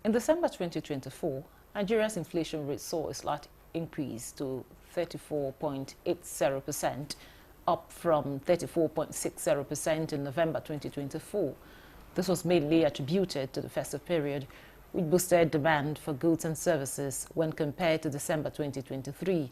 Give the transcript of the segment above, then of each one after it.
In December 2024, Nigeria's inflation rate saw a slight increase to 34.80%, up from 34.60% in November 2024. This was mainly attributed to the festive period, which boosted demand for goods and services when compared to December 2023.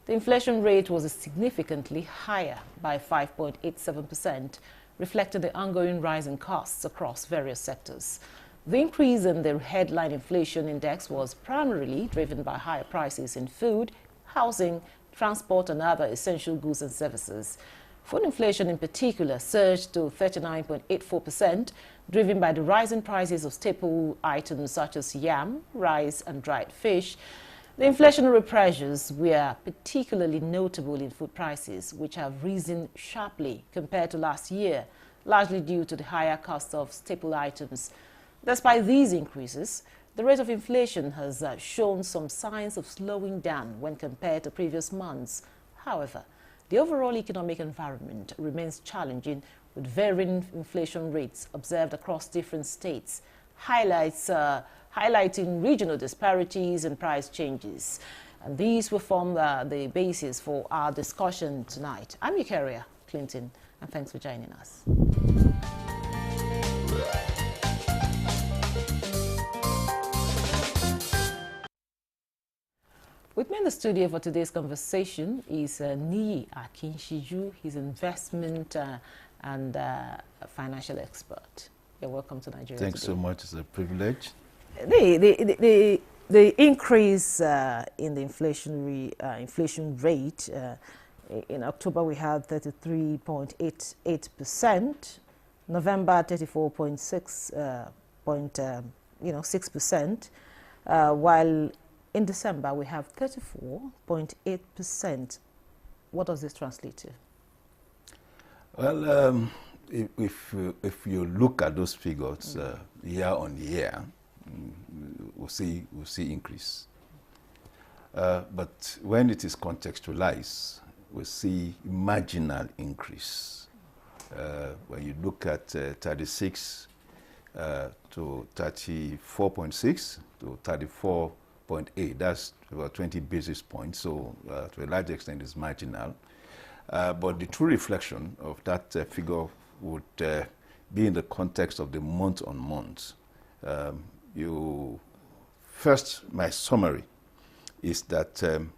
The inflation rate was significantly higher by 5.87%, reflecting the ongoing rise in costs across various sectors. The increase in the headline inflation index was primarily driven by higher prices in food, housing, transport, and other essential goods and services. Food inflation in particular surged to 39.84%, driven by the rising prices of staple items such as yam, rice, and dried fish. The inflationary pressures were particularly notable in food prices, which have risen sharply compared to last year, largely due to the higher cost of staple items. Despite these increases, the rate of inflation has shown some signs of slowing down when compared to previous months. However, the overall economic environment remains challenging, with varying inflation rates observed across different states, highlighting regional disparities and price changes. And these will form the basis for our discussion tonight. I'm Eukaria Clinton, and thanks for joining us. With me in the studio for today's conversation is Niyi Akinshiju. He's an investment and financial expert. You're welcome to Nigeria. Thanks today. So much. It's a privilege. The increase in the inflation rate in October we had 33.88%, November 34.6%, while in December we have 34.8%. What does this translate to? Well, if you look at those figures year on year, we'll see increase. But when it is contextualized, we see marginal increase. When you look at 36 to 34.6 to 34.8, that's about 20 basis points. So to a large extent, it's marginal. But the true reflection of that figure would be in the context of the month on month. My summary is that the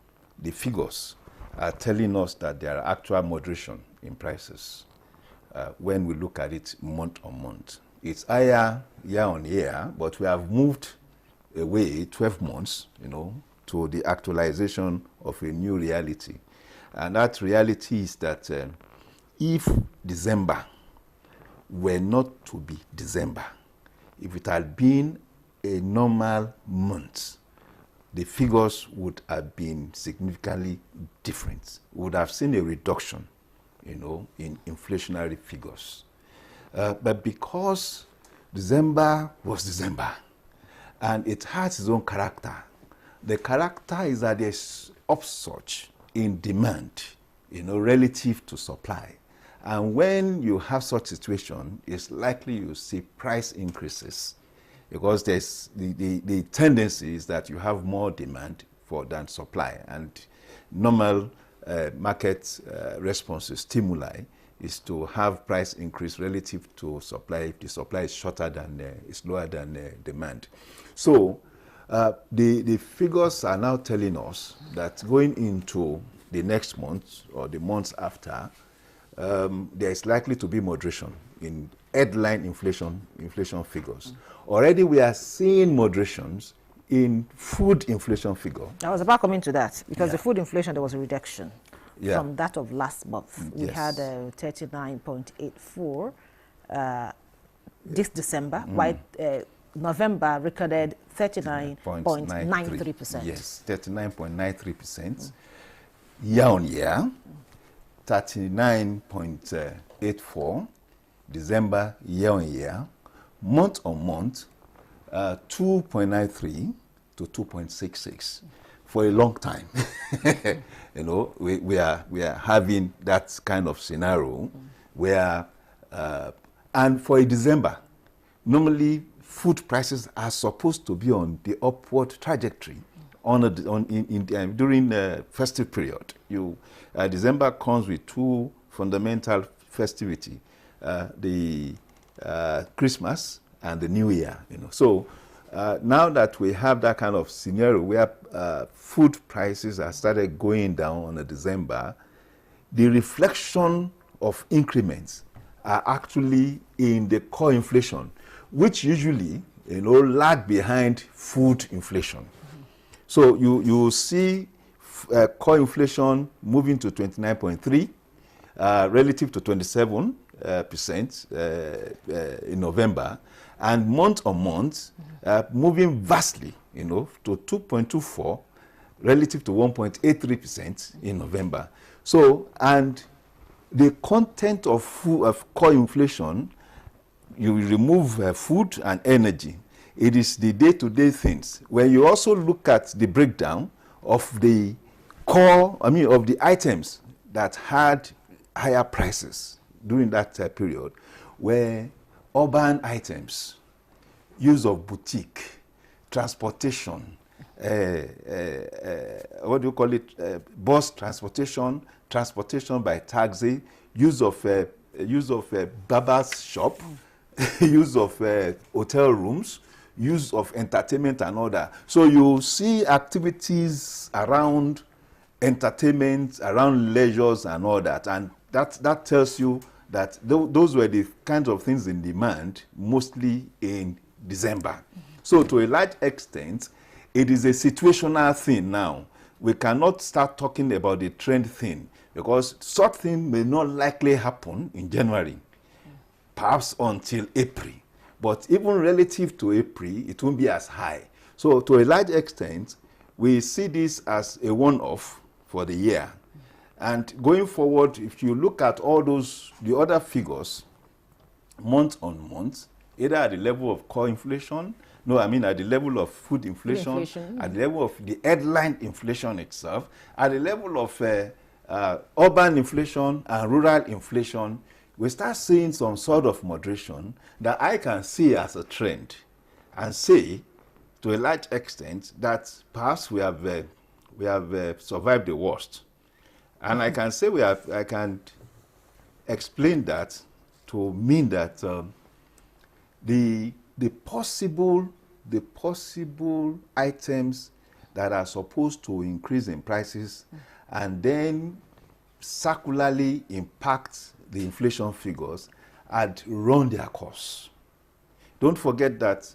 figures are telling us that there are actual moderation in prices when we look at it month on month. It's higher year on year, but we have moved away 12 months, to the actualization of a new reality. And that reality is that if December were not to be December, if it had been a normal month, the figures would have been significantly different. We would have seen a reduction, in inflationary figures. But because December was December, and it has its own character, the character is that there's upsurge in demand, relative to supply. And when you have such situation, it's likely you see price increases, because there's the tendency is that you have more demand than supply, and normal market responses, stimuli, is to have price increase relative to supply if the supply is is lower than demand. So the figures are now telling us that going into the next month or the months after, there is likely to be moderation in headline inflation figures. Already we are seeing moderations in food inflation figure. I was about coming to that, because the food inflation, there was a reduction from that of last month. We had 39.84 this December, while November recorded 39.93%. Yes, 39.93%. Year on year, 39.84. December year on year, month on month, 2.93 to 2.66 for a long time. We are having that kind of scenario where, and for a December, normally food prices are supposed to be on the upward trajectory during the festive period. December comes with two fundamental festivity, the Christmas and the New Year. So now that we have that kind of scenario where food prices have started going down on December, the reflection of increments are actually in the core inflation, which usually lag behind food inflation. So you see core inflation moving to 29.3 relative to 27% in November, and month on month moving vastly, to 2.24 relative to 1.83% in November. So, and the content of core inflation, you remove food and energy. It is the day-to-day things. When you also look at the breakdown of the of the items that had higher prices during that period, were urban items, use of boutique, transportation, what do you call it? Bus transportation, transportation by taxi, use of barber's shop, use of hotel rooms, use of entertainment and all that. So you see activities around entertainment, around leisures and all that, and that tells you that those were the kinds of things in demand mostly in December. So to a large extent, it is a situational thing now. We cannot start talking about the trend thing, because such thing may not likely happen in January, perhaps until April. But even relative to April, it won't be as high. So to a large extent, we see this as a one-off for the year. And going forward, if you look at all the other figures, month on month, either at the level of core inflation, at the level of food inflation, at the level of the headline inflation itself, at the level of urban inflation and rural inflation, we start seeing some sort of moderation that I can see as a trend, and say to a large extent that perhaps we have survived the worst. And I can say I can explain that to mean that the possible items that are supposed to increase in prices and then circularly impact the inflation figures had run their course. Don't forget that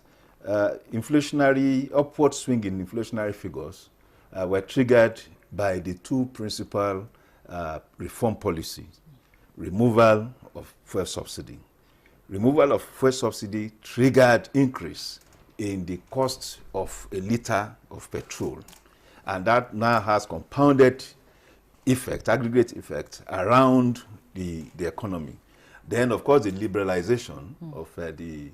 upward swing in inflationary figures were triggered by the two principal reform policies: removal of fuel subsidy. Removal of fuel subsidy triggered increase in the cost of a liter of petrol, and that now has compounded effect, aggregate effect around the economy. Then, of course, the liberalization of the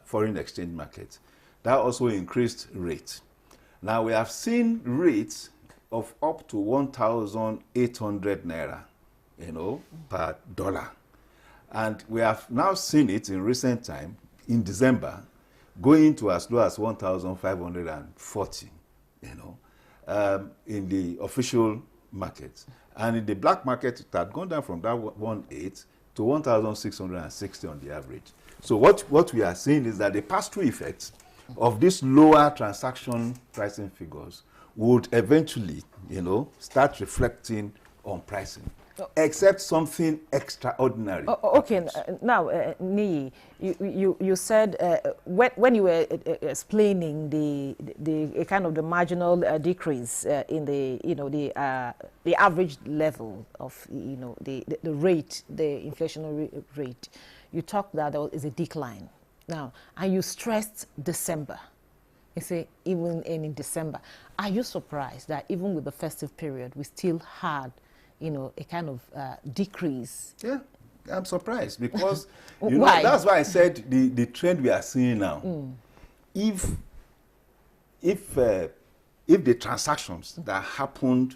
foreign exchange market, that also increased rates. Now we have seen rates of up to 1,800 naira, per dollar. And we have now seen it in recent time, in December, going to as low as 1,540, in the official market. And in the black market, it had gone down from that 1.8 to 1,660 on the average. So what we are seeing is that the pass-through effects of these lower transaction pricing figures would eventually, start reflecting on pricing, except something extraordinary. Okay, now, Nii, you said when you were explaining the kind of the marginal decrease in the average level of the rate, the inflationary rate, you talked that there is a decline. Now, and you stressed December. You say even in December. Are you surprised that even with the festive period, we still had, a kind of decrease? Yeah, I'm surprised because why? That's why I said the trend we are seeing now. If the transactions that happened,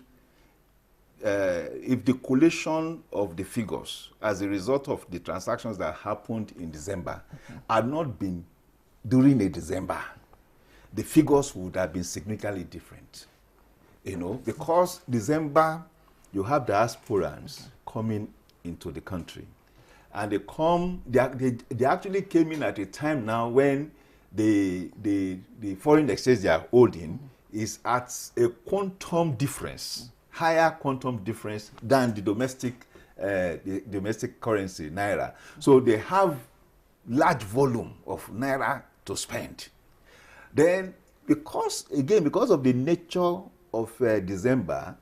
if the collation of the figures as a result of the transactions that happened in December had not been during a December, the figures would have been significantly different. You know, because December, you have diasporans coming into the country. And they actually came in at a time now when the foreign exchange they are holding is at a quantum difference, higher quantum difference than the domestic currency, Naira. So they have large volume of Naira to spend. Then, because of the nature of December,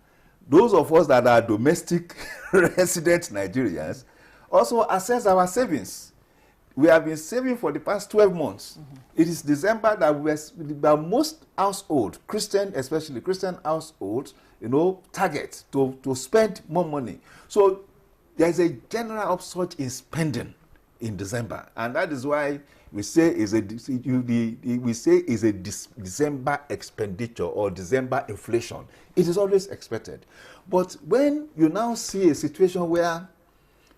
those of us that are domestic resident Nigerians also assess our savings. We have been saving for the past 12 months. It is December that most households, especially Christian households, you know, target to spend more money. So there is a general upsurge in spending in December, and that is why we say is a December expenditure or December inflation. It is always expected. But when you now see a situation where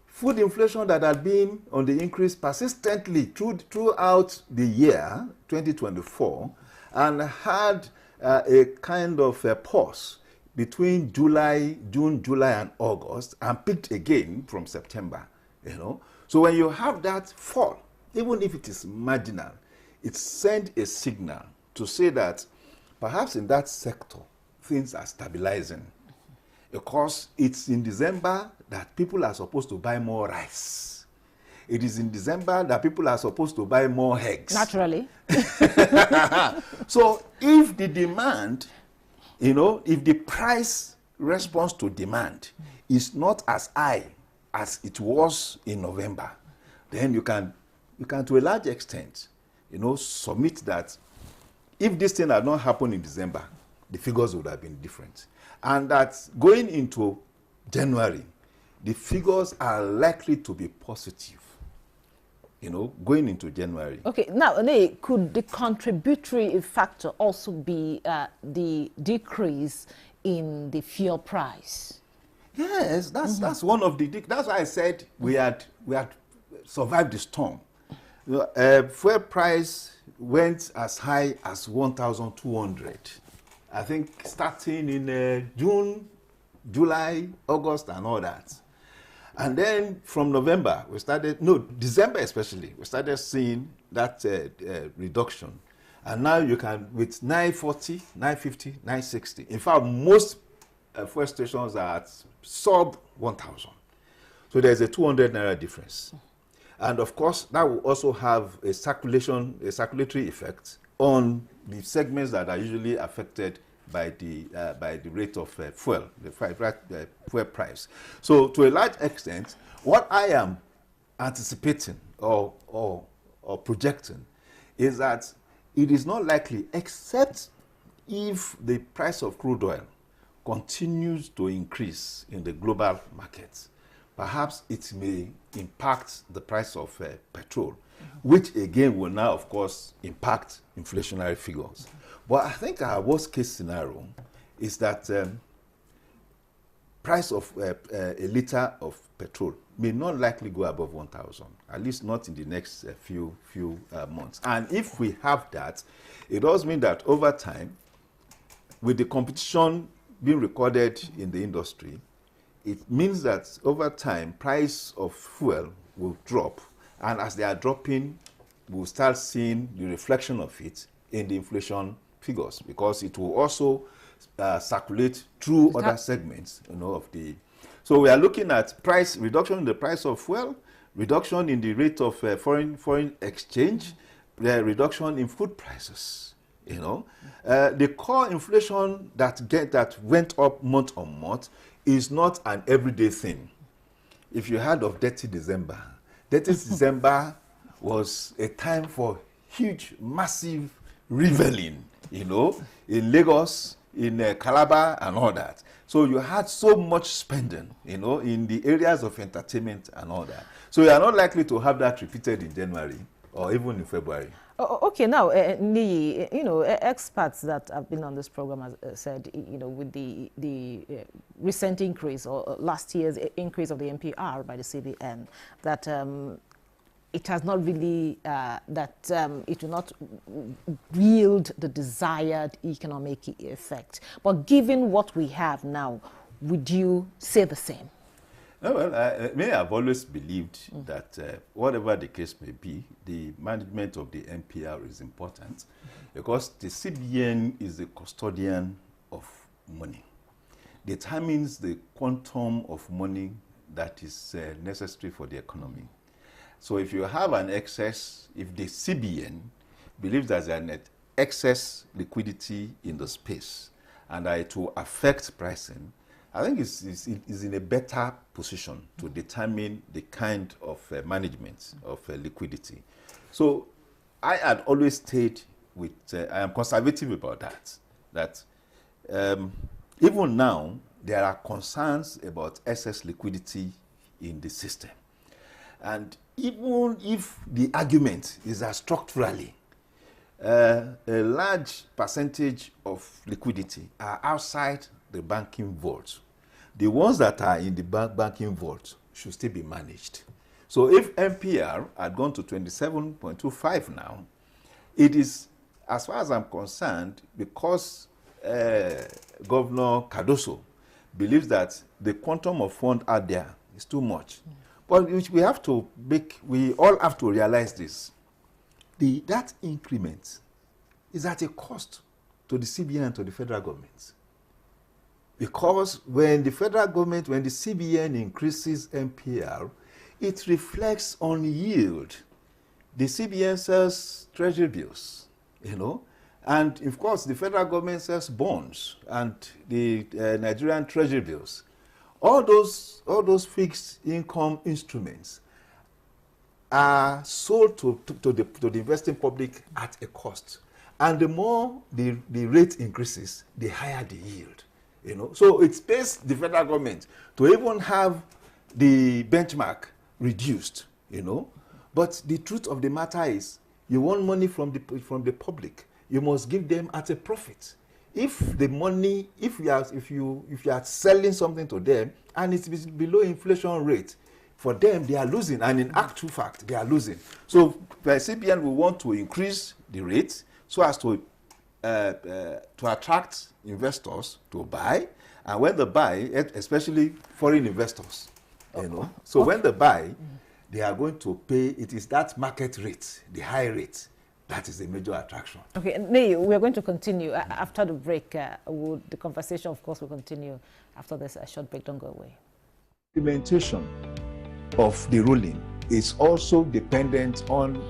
food inflation that had been on the increase persistently throughout the year 2024 and had a kind of a pause between June, July, and August, and peaked again from September, you know. So when you have that fall, even if it is marginal, it sends a signal to say that perhaps in that sector, things are stabilizing. Because it's in December that people are supposed to buy more rice. It is in December that people are supposed to buy more eggs. Naturally. So if the demand, you know, if the price response to demand is not as high as it was in November, then you can to a large extent, you know, submit that if this thing had not happened in December, the figures would have been different. And that going into January, the figures are likely to be positive, you know, going into January. Okay, now, could the contributory factor also be the decrease in the fuel price? Yes, that's one of the, that's why I said we had survived the storm. Fuel price went as high as 1,200. I think starting in June, July, August, and all that. And then from November, December especially, we started seeing that reduction. And now you can, with 940, 950, 960. In fact, most fuel stations are at sub 1,000. So there's a 200 Naira difference. And of course, that will also have a circulatory effect on the segments that are usually affected by the rate of fuel, the fuel price. So to a large extent, what I am anticipating or projecting is that it is not likely, except if the price of crude oil continues to increase in the global market. Perhaps it may impact the price of petrol, which again will now, of course, impact inflationary figures. But I think our worst case scenario is that price of a liter of petrol may not likely go above 1,000, at least not in the next few months. And if we have that, it does mean that over time, with the competition being recorded in the industry, it means that over time, price of fuel will drop. And as they are dropping, we'll start seeing the reflection of it in the inflation figures, because it will also circulate through other segments, you know, of the. So we are looking at price reduction in the price of fuel, reduction in the rate of foreign exchange, the reduction in food prices. You know, the core inflation that went up month on month is not an everyday thing. If you heard of Dirty December, December was a time for huge, massive reveling, you know, in Lagos, in Calabar, and all that. So you had so much spending, you know, in the areas of entertainment and all that. So you are not likely to have that repeated in January or even in February. Okay, now, Niyi, you know, experts that have been on this program have said, you know, with the recent increase or last year's increase of the MPR by the CBN, that it has not really, it will not yield the desired economic effect. But given what we have now, would you say the same? No, well, I've always believed that whatever the case may be, the management of the MPR is important because the CBN is the custodian of money, determines the quantum of money that is necessary for the economy. So if you have an excess, if the CBN believes there's an excess liquidity in the space and it will affect pricing, I think it's in a better position to determine the kind of management of liquidity. So I had always stayed with, I am conservative about that even now, there are concerns about excess liquidity in the system. And even if the argument is that structurally, a large percentage of liquidity are outside the banking vault, the ones that are in the banking vault should still be managed. So if MPR had gone to 27.25 now, it is, as far as I'm concerned, because Governor Cardoso believes that the quantum of fund out there is too much. But we have to we all have to realize this. That increment is at a cost to the CBN and to the federal government. Because when the federal government, when the CBN increases MPR, it reflects on yield. The CBN sells treasury bills, and of course the federal government sells bonds and the Nigerian treasury bills. All those fixed income instruments are sold to the investing public at a cost. And the more the rate increases, the higher the yield. So it pays the federal government to even have the benchmark reduced. But the truth of the matter is, you want money from the public, you must give them at a profit. If the money, if you are selling something to them and it's below inflation rate, for them they are losing, and in actual fact they are losing. So the CBN will want to increase the rate so as to attract investors to buy, and when they buy, especially foreign investors, So when they buy, they are going to pay. It is that market rate, the high rate, that is the major attraction. Okay, Nei, we are going to continue after the break. The conversation, of course, will continue after this short break. Don't go away. Implementation of the ruling is also dependent on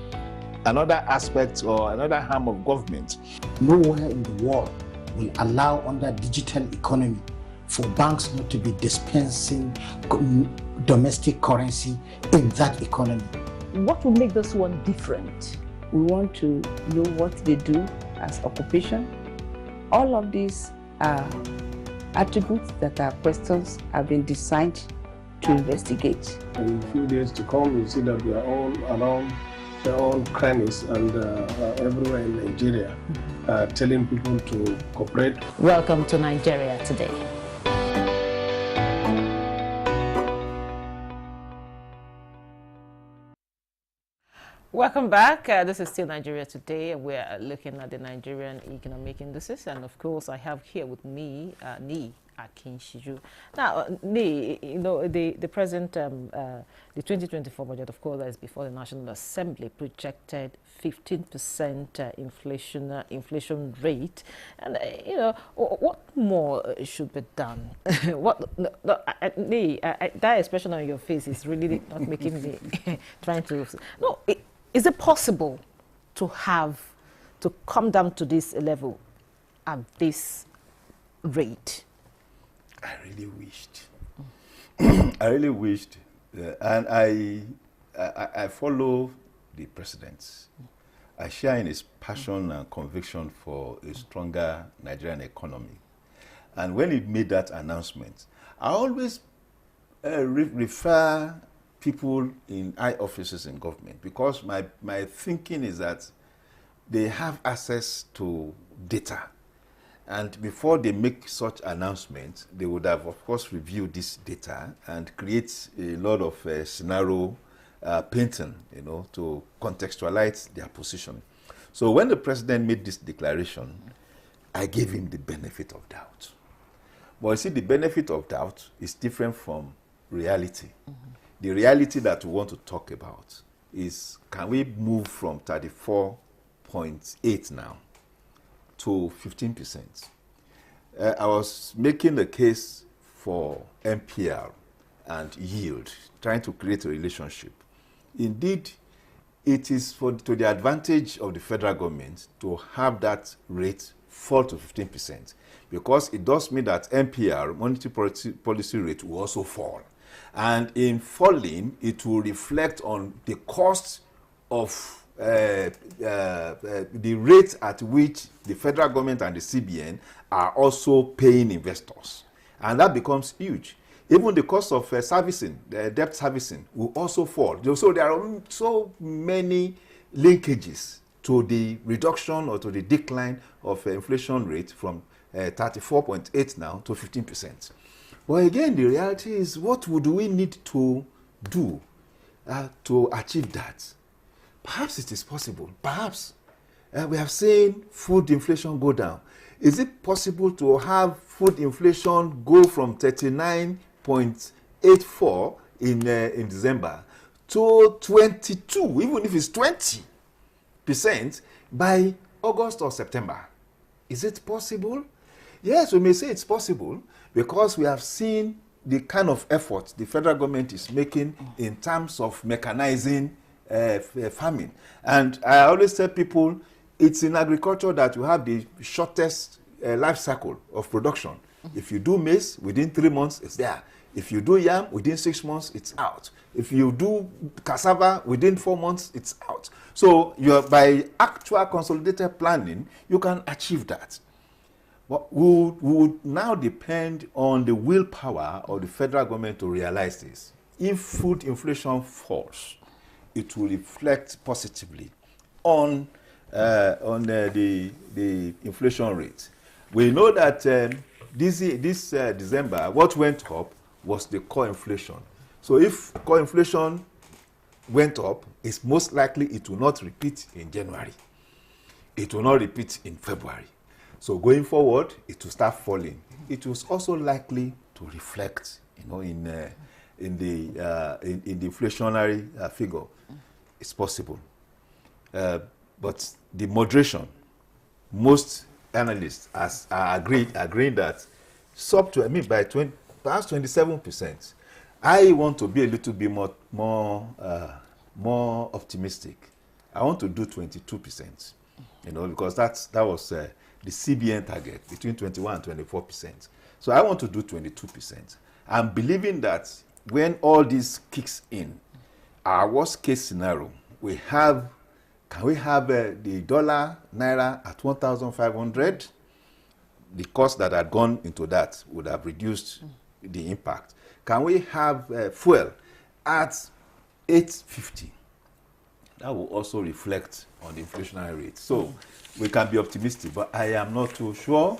another aspect or another arm of government. Nowhere in the world will allow, under digital economy, for banks not to be dispensing domestic currency in that economy. What will make this one different? We want to know what they do as occupation. All of these are attributes that our questions have been designed to investigate. In a few days to come, you see that we are all around their own crannies and everywhere in Nigeria, telling people to cooperate. Welcome to Nigeria Today. Welcome back. This is still Nigeria Today. We're looking at the Nigerian economic indices, and of course, I have here with me Ni Akinshiju. Now, Ni, the present, the 2024 budget, of course, is before the National Assembly, projected 15% inflation rate, and what more should be done? That expression on your face is really not making me trying to. No. Is it possible to come down to this level at this rate? I really wished. I really wished, and I follow the president. I share in his passion and conviction for a stronger Nigerian economy. And when he made that announcement, I always refer people in high offices in government, because my thinking is that they have access to data, and before they make such announcements, they would have, of course, reviewed this data and create a lot of scenario painting, to contextualize their position. So when the president made this declaration, I gave him the benefit of doubt. But you see, the benefit of doubt is different from reality. The reality that we want to talk about is, can we move from 34.8 now to 15%? I was making a case for MPR and yield, trying to create a relationship. Indeed, it is to the advantage of the federal government to have that rate fall to 15%, because it does mean that MPR, monetary policy rate, will also fall. And in falling, it will reflect on the cost of the rate at which the federal government and the CBN are also paying investors. And that becomes huge. Even the cost of servicing, the debt servicing, will also fall. So there are so many linkages to the reduction or to the decline of inflation rate from 34.8 now to 15%. But again, the reality is, what would we need to do to achieve that? Perhaps it is possible. Perhaps we have seen food inflation go down. Is it possible to have food inflation go from 39.84 in December to 22, even if it's 20% by August or September? Is it possible? Yes, we may say it's possible, because we have seen the kind of effort the federal government is making in terms of mechanizing farming. And I always tell people, it's in agriculture that you have the shortest life cycle of production. If you do maize, within 3 months, it's there. If you do yam, within 6 months, it's out. If you do cassava, within 4 months, it's out. So by actual consolidated planning, you can achieve that. But we would now depend on the willpower of the federal government to realize this. If food inflation falls, it will reflect positively on the inflation rate. We know that this December, what went up was the core inflation. So if core inflation went up, it's most likely it will not repeat in January. It will not repeat in February. So going forward, it will start falling. It was also likely to reflect, in the inflationary figure. It's possible, but the moderation, most analysts are agreeing that by perhaps 27%. I want to be a little bit more optimistic. I want to do 22%, because that was the CBN target, between 21 and 24%. So I want to do 22%. I'm believing that when all this kicks in, our worst case scenario, can we have the dollar naira at 1,500? The cost that had gone into that would have reduced the impact. Can we have fuel at 850? That will also reflect on the inflationary rate. So we can be optimistic, but I am not too sure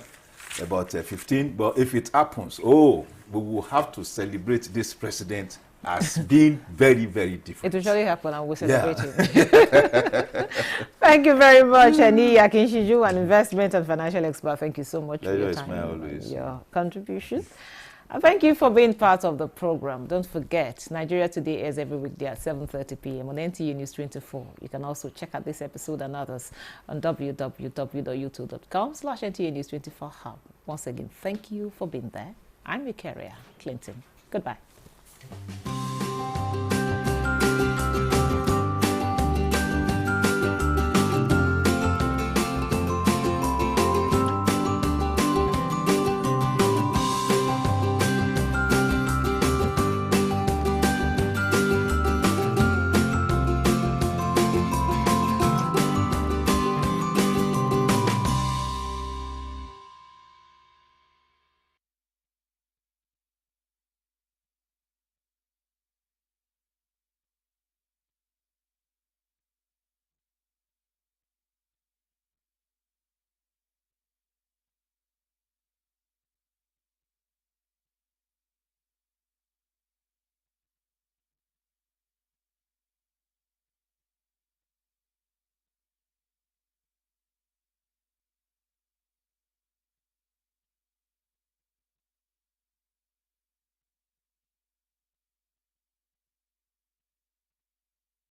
about 15. But if it happens, we will have to celebrate this president as being very, very different. It will surely happen, and we'll celebrate it. Thank you very much, Ani Akinshiju, an investment and financial expert. Thank you so much for your time and your contribution. And thank you for being part of the program. Don't forget, Nigeria Today airs every weekday at 7:30 p.m. on NTA News 24. You can also check out this episode and others on www.youtube.com/NTA News 24 Hub. Once again, thank you for being there. I'm your carrier, Clinton. Goodbye.